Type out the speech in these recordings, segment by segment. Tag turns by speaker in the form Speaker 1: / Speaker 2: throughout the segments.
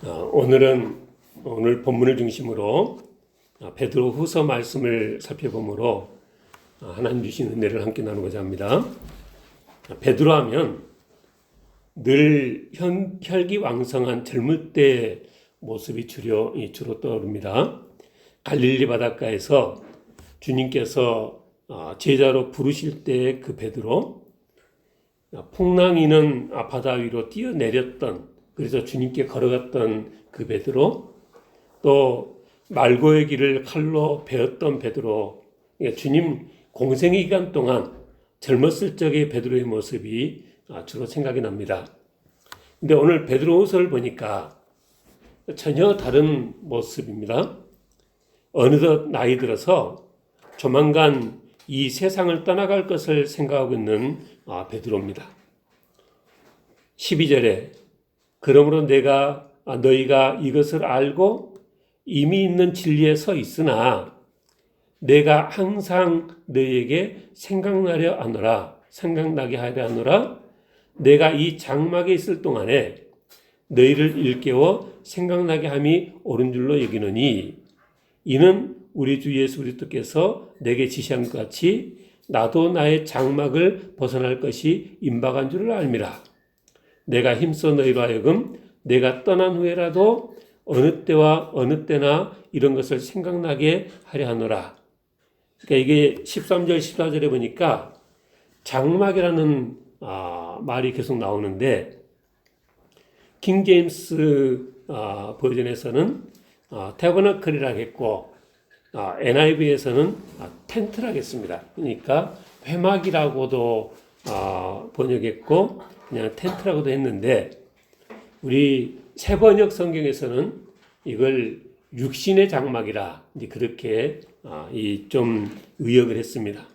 Speaker 1: 오늘 본문을 중심으로 베드로 후서 말씀을 살펴보므로 하나님 주신 은혜를 함께 나누고자 합니다. 베드로 하면 늘 혈기왕성한 젊을 때의 모습이 주로 떠오릅니다. 갈릴리 바닷가에서 주님께서 제자로 부르실 때의 그 베드로, 풍랑이는 바다 위로 뛰어내렸던, 그래서 주님께 걸어갔던 그 베드로, 또 말고의 길을 칼로 베었던 베드로, 주님 공생의 기간 동안 젊었을 적의 베드로의 모습이 주로 생각이 납니다. 근데 오늘 베드로후서를 보니까 전혀 다른 모습입니다. 어느덧 나이 들어서 조만간 이 세상을 떠나갈 것을 생각하고 있는 베드로입니다. 12절에 그러므로 너희가 이것을 알고 이미 있는 진리에 서 있으나 내가 항상 너희에게 생각나게 하려 하노라. 내가 이 장막에 있을 동안에 너희를 일깨워 생각나게 함이 옳은 줄로 여기노니 이는 우리 주 예수 그리스도께서 내게 지시한 것 같이 나도 나의 장막을 벗어날 것이 임박한 줄을 알미라. 내가 힘써 너희로 하여금 내가 떠난 후에라도 어느 때와 어느 때나 이런 것을 생각나게 하려 하노라. 그러니까 이게 13절 14절에 보니까 장막이라는 말이 계속 나오는데, 킹제임스 버전에서는 태버너클이라고 했고 NIV에서는 텐트라고 했습니다. 그러니까 회막이라고도 번역했고 그냥 텐트라고도 했는데, 우리 새번역 성경에서는 이걸 육신의 장막이라 그렇게 좀 의역을 했습니다.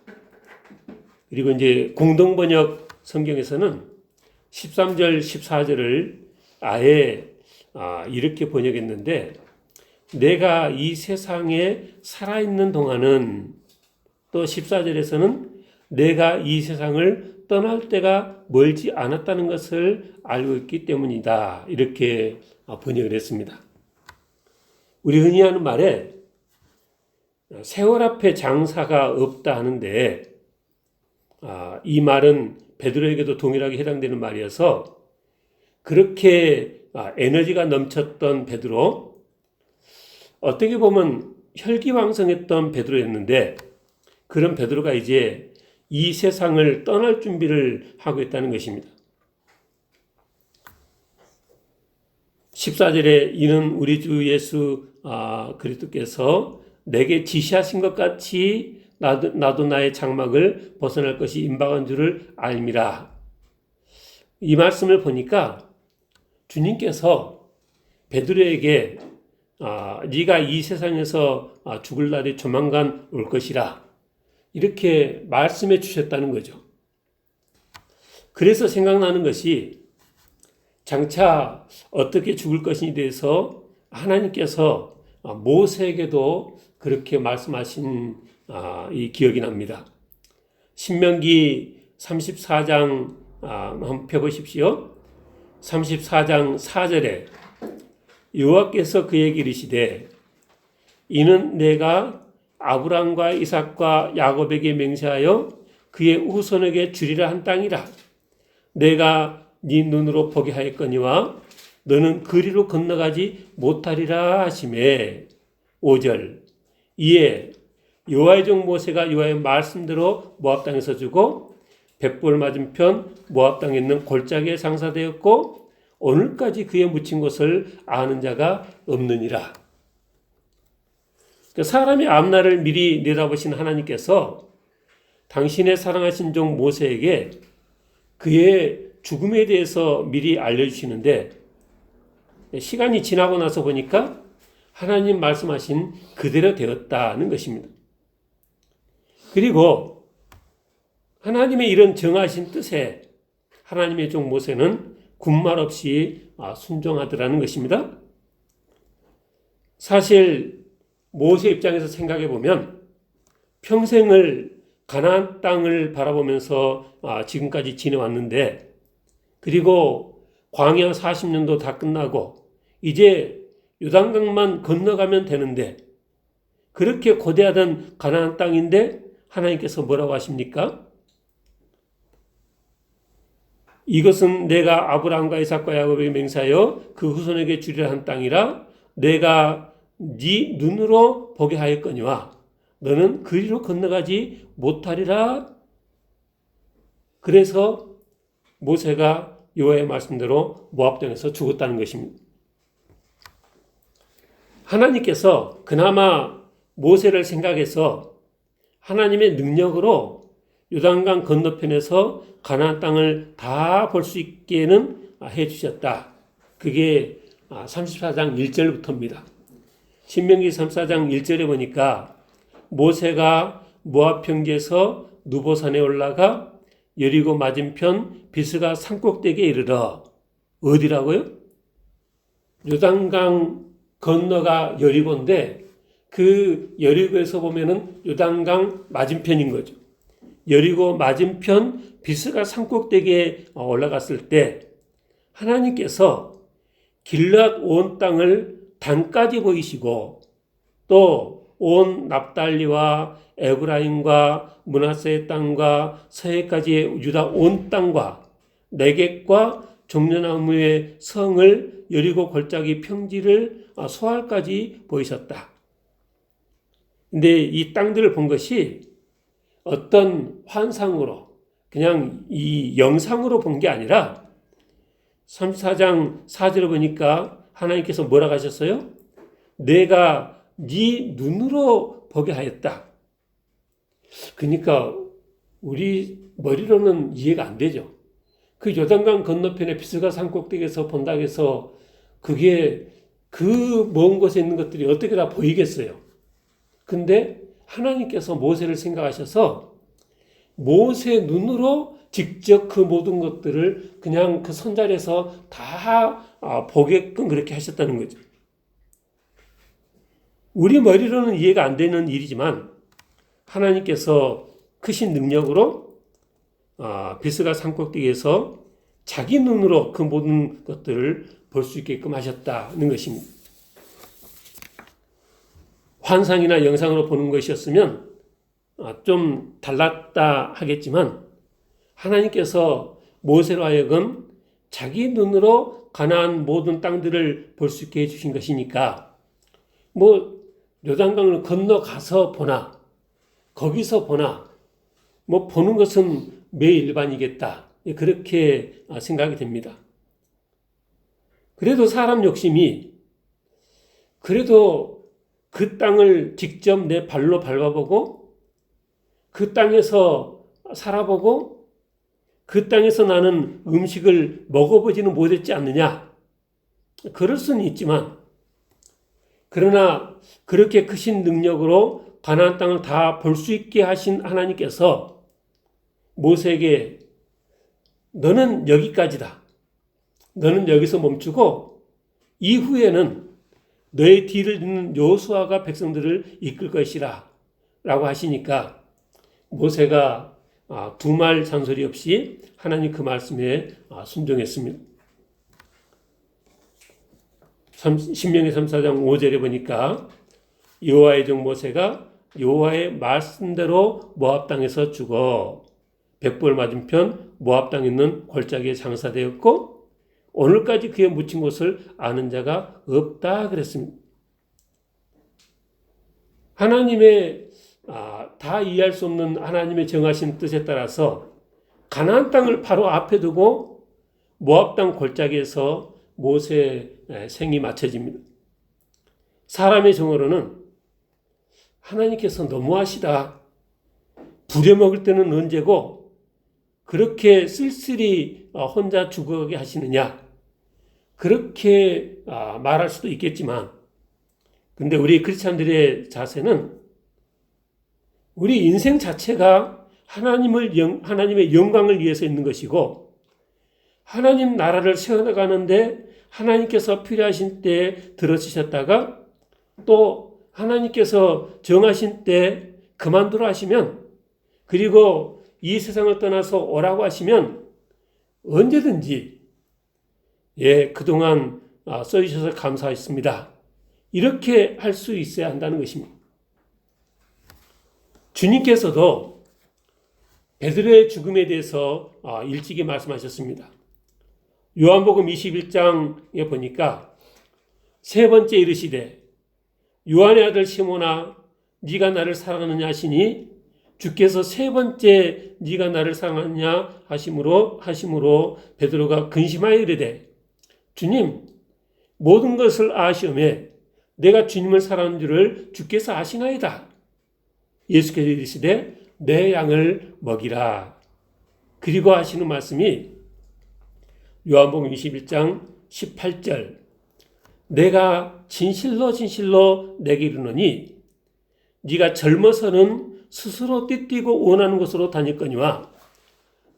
Speaker 1: 그리고 이제 공동번역 성경에서는 13절 14절을 아예 이렇게 번역했는데, 내가 이 세상에 살아있는 동안은, 또 14절에서는 내가 이 세상을 떠날 때가 멀지 않았다는 것을 알고 있기 때문이다, 이렇게 번역을 했습니다. 우리 흔히 하는 말에 세월 앞에 장사가 없다 하는데, 이 말은 베드로에게도 동일하게 해당되는 말이어서 그렇게 에너지가 넘쳤던 베드로, 어떻게 보면 혈기왕성했던 베드로였는데, 그런 베드로가 이제 이 세상을 떠날 준비를 하고 있다는 것입니다. 14절에 이는 우리 주 예수 그리스도께서 내게 지시하신 것 같이 나도 나의 장막을 벗어날 것이 임박한 줄을 알미라. 이 말씀을 보니까 주님께서 베드로에게 네가 이 세상에서 죽을 날이 조만간 올 것이라, 이렇게 말씀해 주셨다는 거죠. 그래서 생각나는 것이, 장차 어떻게 죽을 것인에 대해서 하나님께서 모세에게도 그렇게 말씀하신 이 기억이 납니다. 신명기 34장 한번 펴보십시오. 34장 4절에 여호와께서 그에게 이르시되 이는 내가 아브람과 이삭과 야곱에게 맹세하여 그의 후손에게 주리라 한 땅이라. 내가 네 눈으로 보게 하였거니와 너는 그리로 건너가지 못하리라 하시매. 5절 이에 여호와의 종 모세가 여호와의 말씀대로 모압 땅에서 주고 백볼 맞은편 모압 땅에 있는 골짜기에 장사되었고 오늘까지 그에 묻힌 것을 아는 자가 없느니라. 사람의 앞날을 미리 내다보신 하나님께서 당신의 사랑하신 종 모세에게 그의 죽음에 대해서 미리 알려주시는데, 시간이 지나고 나서 보니까 하나님 말씀하신 그대로 되었다는 것입니다. 그리고 하나님의 이런 정하신 뜻에 하나님의 종 모세는 군말 없이 순종하더라는 것입니다. 사실 모세 입장에서 생각해 보면 평생을 가나안 땅을 바라보면서 지금까지 지내왔는데, 그리고 광야 40년도 다 끝나고 이제 요단강만 건너가면 되는데 그렇게 고대하던 가나안 땅인데 하나님께서 뭐라고 하십니까? 이것은 내가 아브라함과 이삭과 야곱에게 맹세하여 그 후손에게 주리라 한 땅이라 내가 네 눈으로 보게 하였거니와 너는 그리로 건너가지 못하리라. 그래서 모세가 여호와의 말씀대로 모압 땅에서 죽었다는 것입니다. 하나님께서 그나마 모세를 생각해서 하나님의 능력으로 요단강 건너편에서 가나안 땅을 다 볼 수 있게는 해주셨다. 그게 34장 1절부터입니다. 신명기 34장 1절에 보니까 모세가 모압 평지에서 누보산에 올라가 여리고 맞은편 비스가 산꼭대기에 이르러 어디라고요? 요단강 건너가 여리고인데 그 여리고에서 보면은 요단강 맞은편인 거죠. 여리고 맞은편 비스가 산꼭대기에 올라갔을 때 하나님께서 길앗 온 땅을 단까지 보이시고 또 온 납달리와 에브라임과 므낫세의 땅과 서해까지의 유다 온 땅과 네겝과 종려나무의 성을 여리고 골짜기 평지를 소알까지 보이셨다. 근데 이 땅들을 본 것이 어떤 환상으로 그냥 이 영상으로 본 게 아니라 34장 4절을 보니까 하나님께서 뭐라고 하셨어요? 내가 네 눈으로 보게 하였다. 그러니까 우리 머리로는 이해가 안 되죠. 그 요단강 건너편에 비스가 산꼭대기에서 본다고 해서 그게 그 먼 곳에 있는 것들이 어떻게 다 보이겠어요. 근데 하나님께서 모세를 생각하셔서 모세 눈으로 직접 그 모든 것들을 그냥 그 선자리에서 다 보게끔 그렇게 하셨다는 거죠. 우리 머리로는 이해가 안 되는 일이지만 하나님께서 크신 능력으로 비스가 산꼭대기에서 자기 눈으로 그 모든 것들을 볼 수 있게끔 하셨다는 것입니다. 환상이나 영상으로 보는 것이었으면 좀 달랐다 하겠지만 하나님께서 모세로 하여금 자기 눈으로 가나안 모든 땅들을 볼 수 있게 해주신 것이니까 뭐 요단강을 건너가서 보나 거기서 보나 뭐 보는 것은 매일 일반이겠다 그렇게 생각이 됩니다. 그래도 사람 욕심이 그래도 그 땅을 직접 내 발로 밟아보고 그 땅에서 살아보고 그 땅에서 나는 음식을 먹어보지는 못했지 않느냐. 그럴 수는 있지만 그러나 그렇게 크신 능력으로 가나안 땅을 다 볼 수 있게 하신 하나님께서 모세에게 너는 여기까지다. 너는 여기서 멈추고 이후에는 너의 뒤를 잇는 여호수아가 백성들을 이끌 것이라 라고 하시니까 모세가 두말 잔소리 없이 하나님 그 말씀에 순종했습니다. 신명기 34장 5절에 보니까 여호와의 종 모세가 여호와의 말씀대로 모압 땅에서 죽어 백볼 맞은편 모압 땅에 있는 골짜기에 장사되었고 오늘까지 그에 묻힌 곳을 아는 자가 없다 그랬습니다. 하나님의 다 이해할 수 없는 하나님의 정하신 뜻에 따라서 가나안 땅을 바로 앞에 두고 모압 땅 골짜기에서 모세의 생이 맞춰집니다. 사람의 정으로는 하나님께서 너무하시다. 부려먹을 때는 언제고 그렇게 쓸쓸히 혼자 죽어가게 하시느냐. 그렇게 말할 수도 있겠지만 근데 우리 크리스찬들의 자세는 우리 인생 자체가 하나님의 영광을 위해서 있는 것이고 하나님 나라를 세워나가는데 하나님께서 필요하신 때에 들어주셨다가 또 하나님께서 정하신 때 그만두라 하시면 그리고 이 세상을 떠나서 오라고 하시면 언제든지 그동안 써주셔서 감사했습니다. 이렇게 할 수 있어야 한다는 것입니다. 주님께서도 베드로의 죽음에 대해서 일찍이 말씀하셨습니다. 요한복음 21장에 보니까 세 번째 이르시되 요한의 아들 시몬아 네가 나를 사랑하느냐 하시니 주께서 세 번째 네가 나를 사랑하느냐 하심으로 베드로가 근심하여 이르되 주님 모든 것을 아시오매 내가 주님을 사랑하는 줄을 주께서 아시나이다. 예수께서 이르시되 내 양을 먹이라. 그리고 하시는 말씀이 요한복음 21장 18절 내가 진실로 진실로 내게 이르노니 네가 젊어서는 스스로 띠뛰고 원하는 곳으로 다녔거니와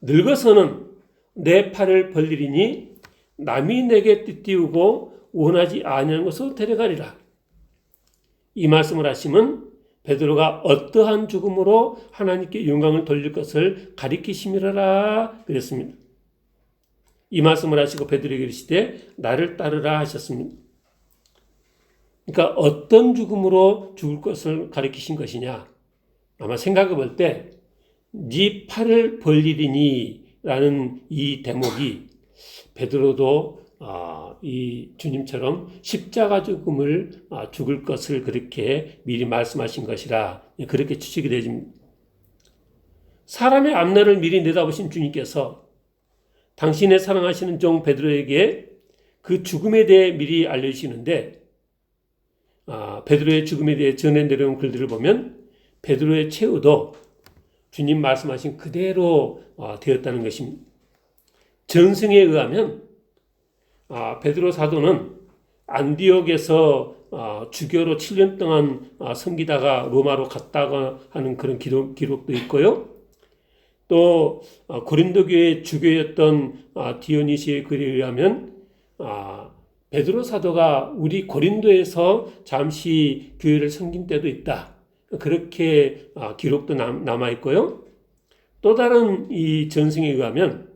Speaker 1: 늙어서는 내 팔을 벌리리니 남이 내게 띠띠우고 원하지 아니하는 곳으로 데려가리라. 이 말씀을 하시면 베드로가 어떠한 죽음으로 하나님께 영광을 돌릴 것을 가리키심이라 그랬습니다. 이 말씀을 하시고 베드로에게 이르시되 나를 따르라 하셨습니다. 그러니까 어떤 죽음으로 죽을 것을 가리키신 것이냐. 아마 생각해 볼 때 네 팔을 벌리리니 라는 이 대목이 베드로도 이 주님처럼 십자가 죽음을 죽을 것을 그렇게 미리 말씀하신 것이라 그렇게 추측이 되집니다. 사람의 앞날을 미리 내다보신 주님께서 당신의 사랑하시는 종 베드로에게 그 죽음에 대해 미리 알려주시는데 베드로의 죽음에 대해 전해 내려온 글들을 보면 베드로의 최후도 주님 말씀하신 그대로 되었다는 것입니다. 전승에 의하면 베드로 사도는 안디옥에서 주교로 7년 동안 섬기다가 로마로 갔다가 하는 그런 기록도 있고요. 또 고린도 교회 주교였던 디오니시의 글에 의하면 베드로 사도가 우리 고린도에서 잠시 교회를 섬긴 때도 있다. 그렇게 기록도 남아 있고요. 또 다른 이 전승에 의하면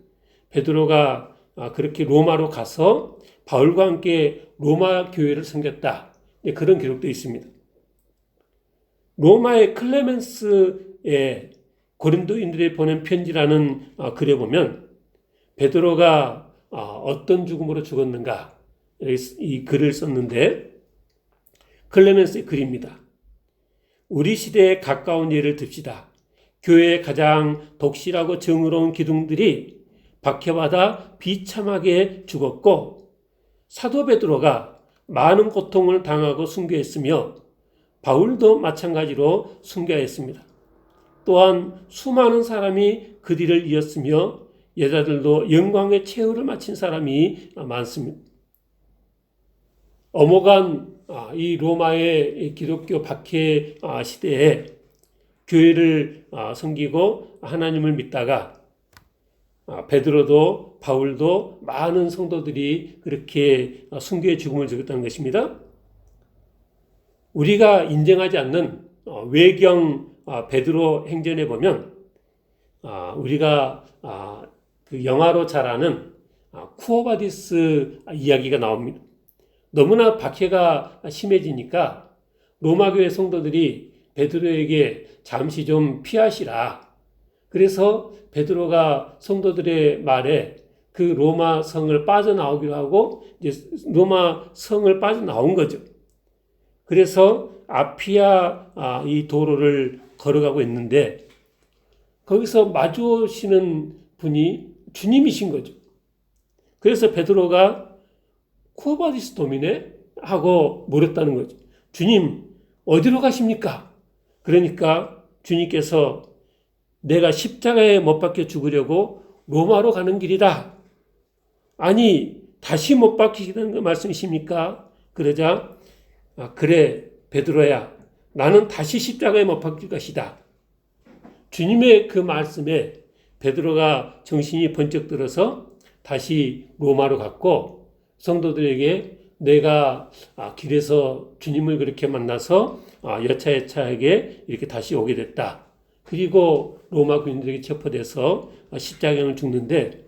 Speaker 1: 베드로가 그렇게 로마로 가서 바울과 함께 로마 교회를 섬겼다. 그런 기록도 있습니다. 로마의 클레멘스의 고린도인들에 보낸 편지라는 글에 보면 베드로가 어떤 죽음으로 죽었는가 이 글을 썼는데 클레멘스의 글입니다. 우리 시대에 가까운 예를 듭시다. 교회의 가장 독실하고 정의로운 기둥들이 박해받아 비참하게 죽었고 사도 베드로가 많은 고통을 당하고 순교했으며 바울도 마찬가지로 순교했습니다. 또한 수많은 사람이 그 뒤를 이었으며 여자들도 영광의 최후를 마친 사람이 많습니다. 엄호간 이 로마의 기독교 박해 시대에 교회를 섬기고 하나님을 믿다가 베드로도 바울도 많은 성도들이 그렇게 순교의 죽음을 죽었다는 것입니다. 우리가 인정하지 않는 외경 베드로 행전에 보면 우리가 그 영화로 잘 아는 쿠오바디스 이야기가 나옵니다. 너무나 박해가 심해지니까 로마교회 성도들이 베드로에게 잠시 좀 피하시라. 그래서 베드로가 성도들의 말에 그 로마 성을 빠져나오기로 하고 이제 로마 성을 빠져나온 거죠. 그래서 아피아 이 도로를 걸어가고 있는데 거기서 마주오시는 분이 주님이신 거죠. 그래서 베드로가 쿠오바디스 도미네 하고 물었다는 거죠. 주님 어디로 가십니까? 그러니까 주님께서 내가 십자가에 못 박혀 죽으려고 로마로 가는 길이다. 아니 다시 못 박히시는 말씀이십니까? 그러자 그래 베드로야 나는 다시 십자가에 못 박힐 것이다. 주님의 그 말씀에 베드로가 정신이 번쩍 들어서 다시 로마로 갔고 성도들에게 내가 길에서 주님을 그렇게 만나서 여차여차하게 이렇게 다시 오게 됐다. 그리고 로마 군인들에게 체포돼서 십자가에 죽는데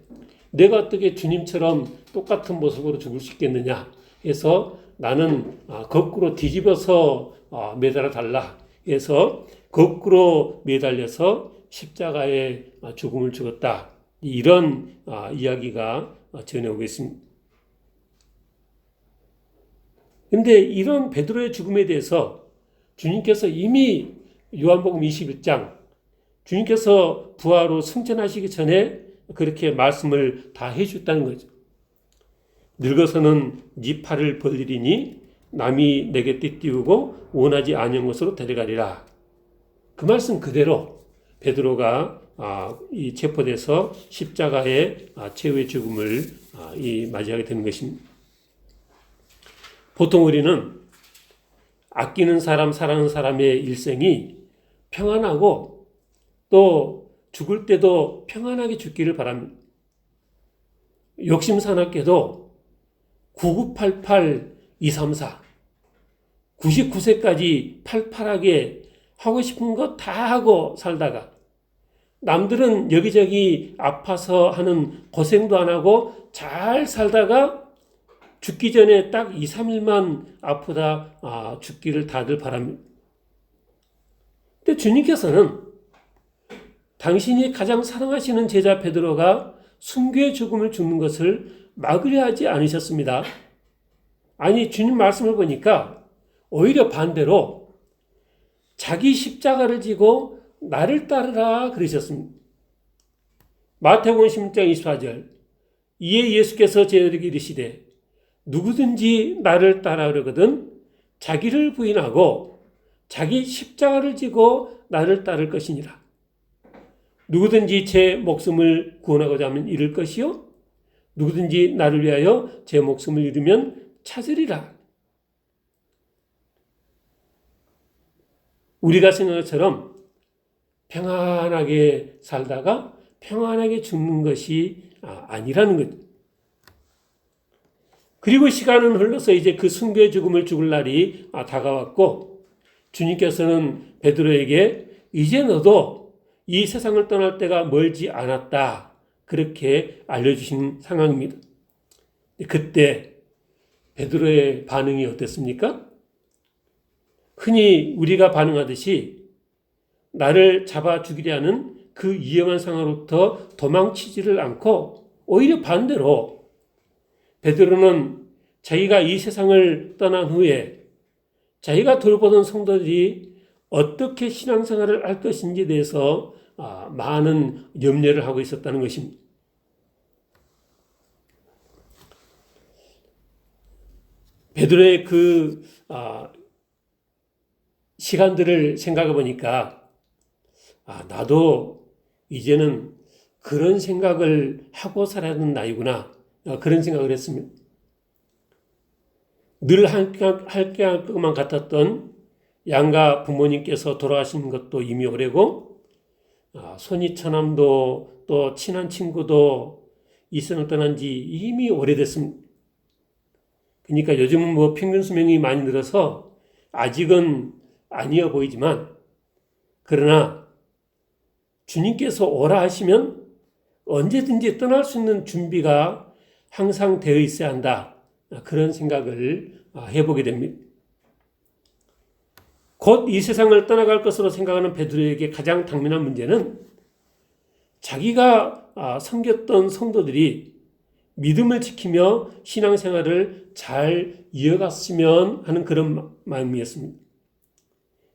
Speaker 1: 내가 어떻게 주님처럼 똑같은 모습으로 죽을 수 있겠느냐. 해서 나는 거꾸로 뒤집어서 매달아 달라 해서 거꾸로 매달려서 십자가에 죽음을 죽었다. 이런 이야기가 전해오고 있습니다. 그런데 이런 베드로의 죽음에 대해서 주님께서 이미 요한복음 21장 주님께서 부활로 승천하시기 전에 그렇게 말씀을 다 해주셨다는 거죠. 늙어서는 네 팔을 벌리리니 남이 내게 띠띠우고 원하지 아니한 곳으로 데려가리라. 그 말씀 그대로 베드로가 이 체포돼서 십자가의 최후의 죽음을 맞이하게 되는 것입니다. 보통 우리는 아끼는 사람, 사랑하는 사람의 일생이 평안하고 또 죽을 때도 평안하게 죽기를 바랍니다. 욕심 사납게도 9988, 234, 99세까지 팔팔하게 하고 싶은 거 다 하고 살다가 남들은 여기저기 아파서 하는 고생도 안 하고 잘 살다가 죽기 전에 딱 2, 3일만 아프다 죽기를 다들 바랍니다. 근데 주님께서는 당신이 가장 사랑하시는 제자 베드로가 순교의 죽음을 죽는 것을 막으려 하지 않으셨습니다. 아니, 주님 말씀을 보니까 오히려 반대로 자기 십자가를 지고 나를 따르라 그러셨습니다. 마태복음 16장 24절 이에 예수께서 제자들에게 이르시되 누구든지 나를 따르거든 자기를 부인하고 자기 십자가를 지고 나를 따를 것이니라. 누구든지 제 목숨을 구원하고자 하면 잃을 것이요 누구든지 나를 위하여 제 목숨을 잃으면 찾으리라. 우리가 생각한 것처럼 평안하게 살다가 평안하게 죽는 것이 아니라는 거죠. 그리고 시간은 흘러서 이제 그 순교의 죽음을 죽을 날이 다가왔고 주님께서는 베드로에게 이제 너도 이 세상을 떠날 때가 멀지 않았다. 그렇게 알려주신 상황입니다. 그때 베드로의 반응이 어땠습니까? 흔히 우리가 반응하듯이 나를 잡아 죽이려는 그 위험한 상황으로부터 도망치지를 않고 오히려 반대로 베드로는 자기가 이 세상을 떠난 후에 자기가 돌보던 성도들이 어떻게 신앙생활을 할 것인지에 대해서 많은 염려를 하고 있었다는 것입니다. 베드로의 그 시간들을 생각해 보니까 나도 이제는 그런 생각을 하고 살아야 하는 나이구나 그런 생각을 했습니다. 늘 함께 할 것만 같았던 양가 부모님께서 돌아가신 것도 이미 오래고 손이 처남도 또 친한 친구도 이 세상을 떠난 지 이미 오래됐습니다. 그러니까 요즘은 뭐 평균 수명이 많이 늘어서 아직은 아니어 보이지만 그러나 주님께서 오라 하시면 언제든지 떠날 수 있는 준비가 항상 되어 있어야 한다. 그런 생각을 해보게 됩니다. 곧 이 세상을 떠나갈 것으로 생각하는 베드로에게 가장 당면한 문제는 자기가 섬겼던 성도들이 믿음을 지키며 신앙생활을 잘 이어갔으면 하는 그런 마음이었습니다.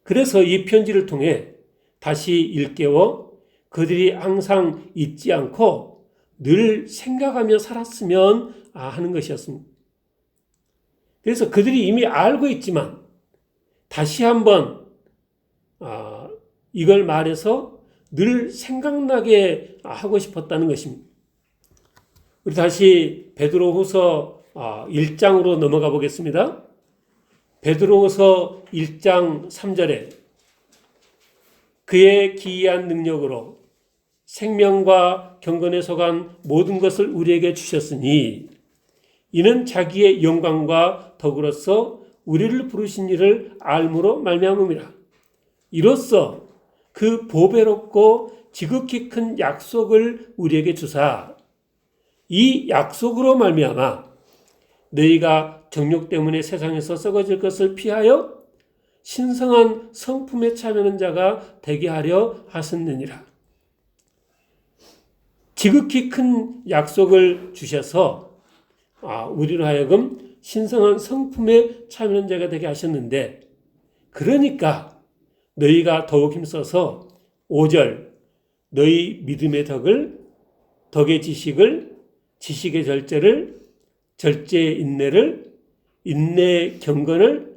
Speaker 1: 그래서 이 편지를 통해 다시 일깨워 그들이 항상 잊지 않고 늘 생각하며 살았으면 하는 것이었습니다. 그래서 그들이 이미 알고 있지만 다시 한번 이걸 말해서 늘 생각나게 하고 싶었다는 것입니다. 우리 다시 베드로후서 1장으로 넘어가 보겠습니다. 베드로후서 1장 3절에 그의 기이한 능력으로 생명과 경건에 속한 모든 것을 우리에게 주셨으니 이는 자기의 영광과 덕으로서 우리를 부르신 이를 알므로 말미암음이라. 이로써 그 보배롭고 지극히 큰 약속을 우리에게 주사 이 약속으로 말미암아 너희가 정욕 때문에 세상에서 썩어질 것을 피하여 신성한 성품에 참여하는 자가 되게 하려 하셨느니라. 지극히 큰 약속을 주셔서 우리로 하여금 신성한 성품에 참여하는 자가 되게 하셨는데, 그러니까 너희가 더욱 힘써서 5절 너희 믿음의 덕을, 덕의 지식을, 지식의 절제를, 절제의 인내를, 인내의 경건을,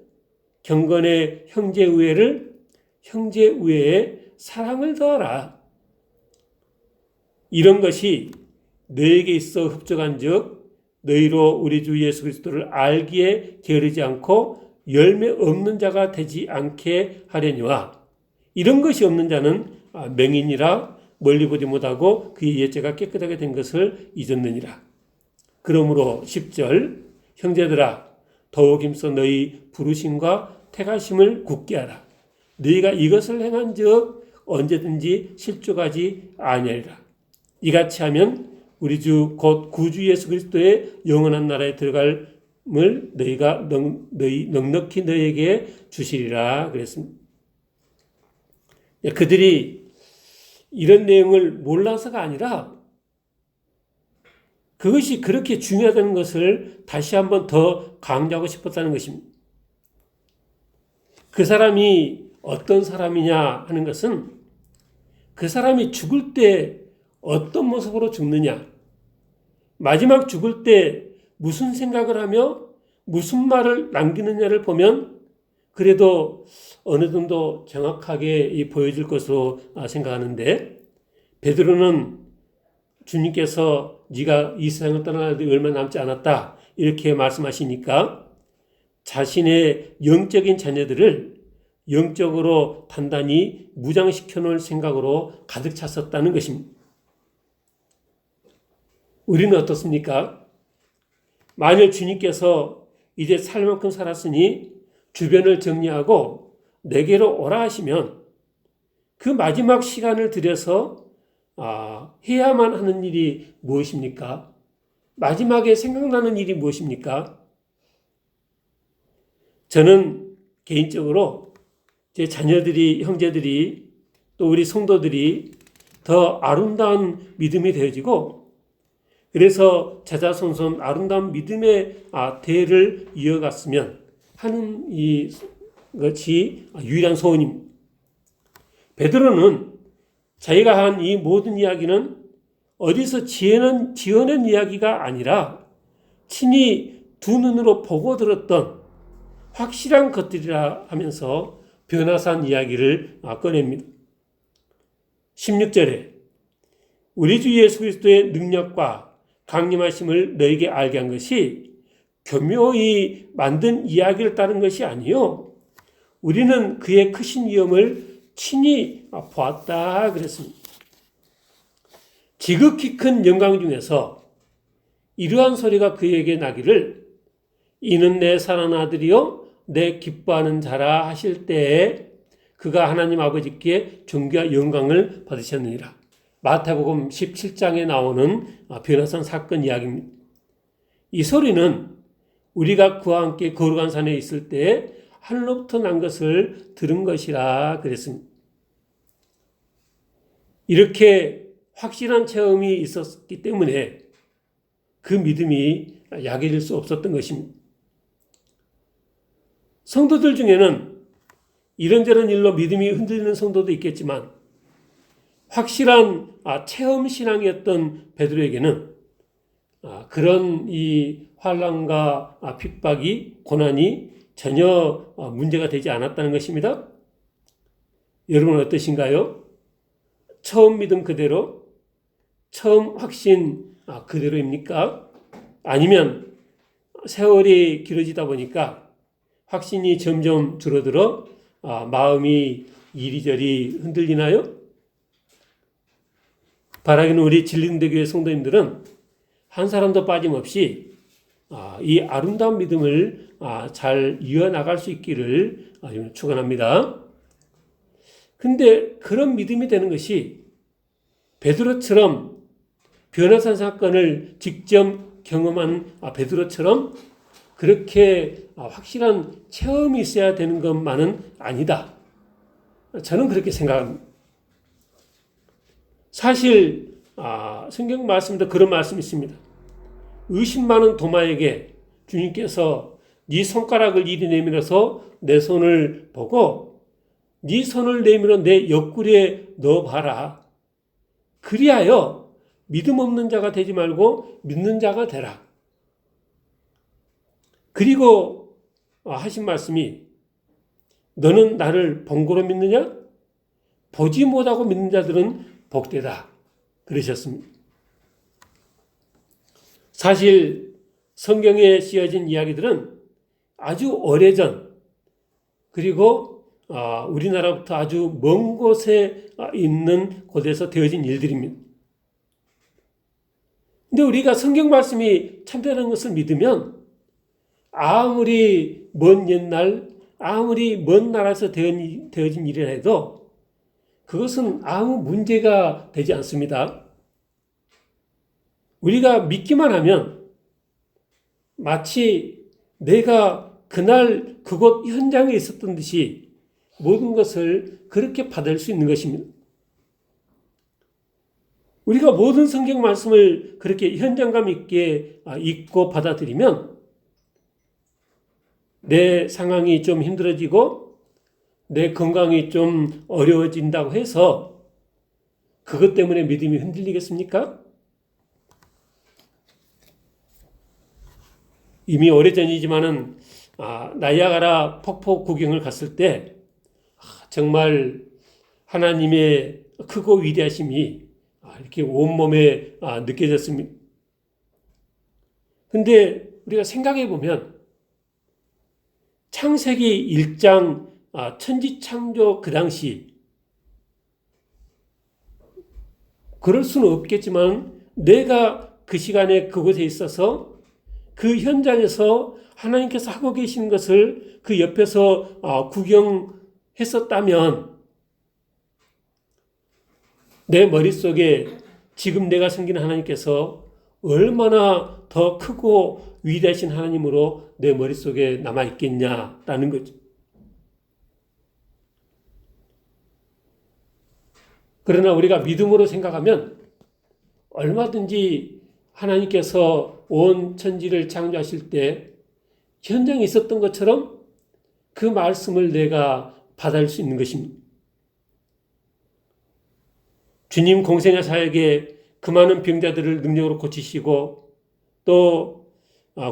Speaker 1: 경건의 형제우애를, 형제우애에 사랑을 더하라. 이런 것이 너에게 있어 흡족한 즉 너희로 우리 주 예수 그리스도를 알기에 게으르지 않고 열매 없는 자가 되지 않게 하려니와, 이런 것이 없는 자는 맹인이라 멀리 보지 못하고 그의 예죄가 깨끗하게 된 것을 잊었느니라. 그러므로 10절 형제들아 더욱 힘써 너희 부르심과 택하심을 굳게 하라. 너희가 이것을 행한 즉 언제든지 실족하지 아니하리라. 이같이 하면 우리 주 곧 구주 예수 그리스도의 영원한 나라에 들어갈을 너희가 넉넉히 너희에게 주시리라 그랬습니다. 그들이 이런 내용을 몰라서가 아니라 그것이 그렇게 중요하다는 것을 다시 한번 더 강조하고 싶었다는 것입니다. 그 사람이 어떤 사람이냐 하는 것은 그 사람이 죽을 때 어떤 모습으로 죽느냐, 마지막 죽을 때 무슨 생각을 하며 무슨 말을 남기느냐를 보면 그래도 어느 정도 정확하게 보여질 것으로 생각하는데, 베드로는 주님께서 네가 이 세상을 떠나는데 얼마 남지 않았다 이렇게 말씀하시니까 자신의 영적인 자녀들을 영적으로 단단히 무장시켜 놓을 생각으로 가득 찼었다는 것입니다. 우리는 어떻습니까? 만일 주님께서 이제 살 만큼 살았으니 주변을 정리하고 내게로 오라 하시면 그 마지막 시간을 들여서 해야만 하는 일이 무엇입니까? 마지막에 생각나는 일이 무엇입니까? 저는 개인적으로 제 자녀들이, 형제들이, 또 우리 성도들이 더 아름다운 믿음이 되어지고, 그래서 자자손손 아름다운 믿음의 대를 이어갔으면 하는 것이 유일한 소원입니다. 베드로는 자기가 한 이 모든 이야기는 어디서 지어낸 이야기가 아니라 친히 두 눈으로 보고 들었던 확실한 것들이라 하면서 변화산 이야기를 꺼냅니다. 16절에 우리 주 예수 그리스도의 능력과 강림하심을 너에게 알게 한 것이 교묘히 만든 이야기를 따른 것이 아니요 우리는 그의 크신 위엄을 친히 보았다 그랬습니다. 지극히 큰 영광 중에서 이러한 소리가 그에게 나기를 이는 내 사랑하는 아들이요 내 기뻐하는 자라 하실 때에 그가 하나님 아버지께 존귀와 영광을 받으셨느니라. 마태복음 17장에 나오는 변화산 사건 이야기입니다. 이 소리는 우리가 그와 함께 거룩한 산에 있을 때 하늘로부터 난 것을 들은 것이라 그랬습니다. 이렇게 확실한 체험이 있었기 때문에 그 믿음이 약해질 수 없었던 것입니다. 성도들 중에는 이런저런 일로 믿음이 흔들리는 성도도 있겠지만 확실한 체험 신앙이었던 베드로에게는 그런 이 환난과 핍박이 고난이 전혀 문제가 되지 않았다는 것입니다. 여러분 어떠신가요? 처음 믿음 그대로, 처음 확신 그대로입니까? 아니면 세월이 길어지다 보니까 확신이 점점 줄어들어 마음이 이리저리 흔들리나요? 바라기는 우리 진리응대교회 성도님들은 한 사람도 빠짐없이 이 아름다운 믿음을 잘 이어나갈 수 있기를 축원합니다. 근데 그런 믿음이 되는 것이 베드로처럼 변화산 사건을 직접 경험한 베드로처럼 그렇게 확실한 체험이 있어야 되는 것만은 아니다. 저는 그렇게 생각합니다. 사실 성경 말씀도 그런 말씀이 있습니다. 의심 많은 도마에게 주님께서 네 손가락을 이리 내밀어서 내 손을 보고 네 손을 내밀어 내 옆구리에 넣어봐라. 그리하여 믿음 없는 자가 되지 말고 믿는 자가 되라. 그리고 하신 말씀이 너는 나를 본고로 믿느냐? 보지 못하고 믿는 자들은 복되다. 그러셨습니다. 사실 성경에 쓰여진 이야기들은 아주 오래전 그리고 우리나라부터 아주 먼 곳에 있는 곳에서 되어진 일들입니다. 근데 우리가 성경 말씀이 참되는 것을 믿으면 아무리 먼 옛날, 아무리 먼 나라에서 되어진 일이라 해도 그것은 아무 문제가 되지 않습니다. 우리가 믿기만 하면 마치 내가 그날 그곳 현장에 있었던 듯이 모든 것을 그렇게 받을 수 있는 것입니다. 우리가 모든 성경 말씀을 그렇게 현장감 있게 읽고 받아들이면 내 상황이 좀 힘들어지고 내 건강이 좀 어려워진다고 해서 그것 때문에 믿음이 흔들리겠습니까? 이미 오래전이지만은 나이아가라 폭포 구경을 갔을 때 정말 하나님의 크고 위대하심이 이렇게 온몸에 느껴졌습니다. 근데 우리가 생각해 보면 창세기 1장 천지창조 그 당시 그럴 수는 없겠지만 내가 그 시간에 그곳에 있어서 그 현장에서 하나님께서 하고 계신 것을 그 옆에서 구경했었다면 내 머릿속에 지금 내가 섬기는 하나님께서 얼마나 더 크고 위대하신 하나님으로 내 머릿속에 남아있겠냐라는 거죠. 그러나 우리가 믿음으로 생각하면 얼마든지 하나님께서 온 천지를 창조하실 때 현장에 있었던 것처럼 그 말씀을 내가 받아들일 수 있는 것입니다. 주님 공생의 사역에 그 많은 병자들을 능력으로 고치시고 또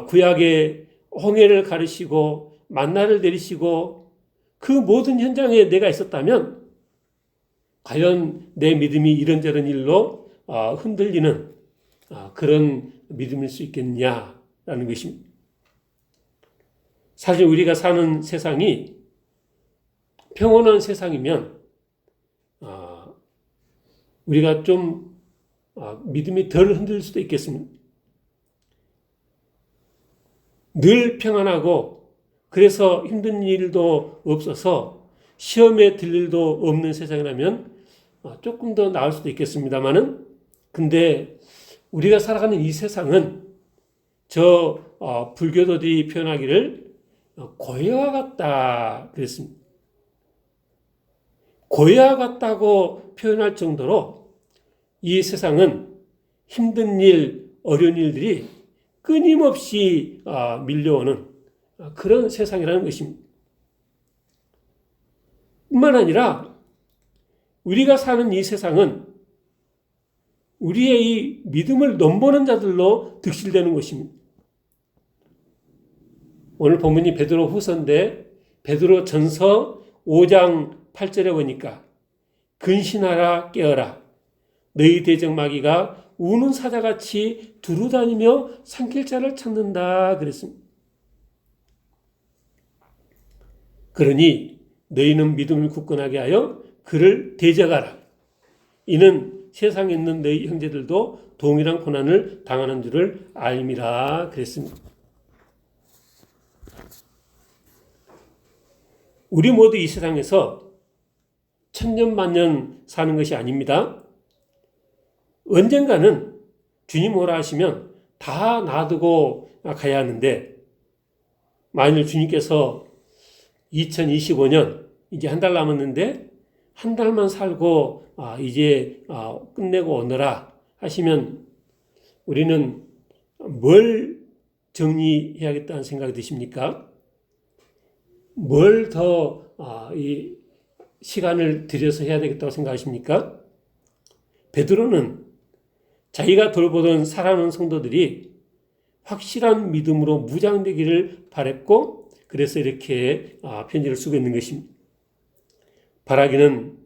Speaker 1: 구약의 홍해를 가르시고 만나를 내리시고 그 모든 현장에 내가 있었다면 과연 내 믿음이 이런저런 일로 흔들리는 그런 믿음일 수 있겠냐라는 것입니다. 사실 우리가 사는 세상이 평온한 세상이면 우리가 좀 믿음이 덜 흔들릴 수도 있겠습니다. 늘 평안하고 그래서 힘든 일도 없어서 시험에 들 일도 없는 세상이라면 조금 더 나을 수도 있겠습니다만은 근데 우리가 살아가는 이 세상은 불교도들이 표현하기를 고해와 같다 그랬습니다. 고해와 같다고 표현할 정도로 이 세상은 힘든 일, 어려운 일들이 끊임없이 밀려오는 그런 세상이라는 것입니다. 뿐만 아니라 우리가 사는 이 세상은 우리의 이 믿음을 넘보는 자들로 득실되는 것입니다. 오늘 본문이 베드로 후서인데 베드로 전서 5장 8절에 보니까 근신하라 깨어라 너희 대적마귀가 우는 사자같이 두루다니며 삼킬 자를 찾는다 그랬습니다. 그러니 너희는 믿음을 굳건하게 하여 그를 대적하라. 이는 세상에 있는 너희 형제들도 동일한 고난을 당하는 줄을 알미라 그랬습니다. 우리 모두 이 세상에서 천년만년 사는 것이 아닙니다. 언젠가는 주님 오라 하시면 다 놔두고 가야 하는데 만일 주님께서 2025년 이제 한 달 남았는데 한 달만 살고 이제 끝내고 오너라 하시면 우리는 뭘 정리해야겠다는 생각이 드십니까? 뭘 더 이 시간을 들여서 해야 되겠다고 생각하십니까? 베드로는 자기가 돌보던 사랑하는 성도들이 확실한 믿음으로 무장되기를 바랬고 그래서 이렇게 편지를 쓰고 있는 것입니다. 바라기는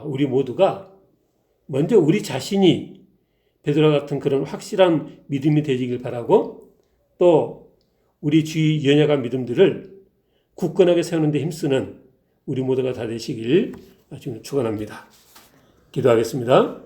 Speaker 1: 우리 모두가 먼저 우리 자신이 베드로와 같은 그런 확실한 믿음이 되기를 바라고 또 우리 주위 연약한 믿음들을 굳건하게 세우는 데 힘쓰는 우리 모두가 다 되시길 지금 축원합니다. 기도하겠습니다.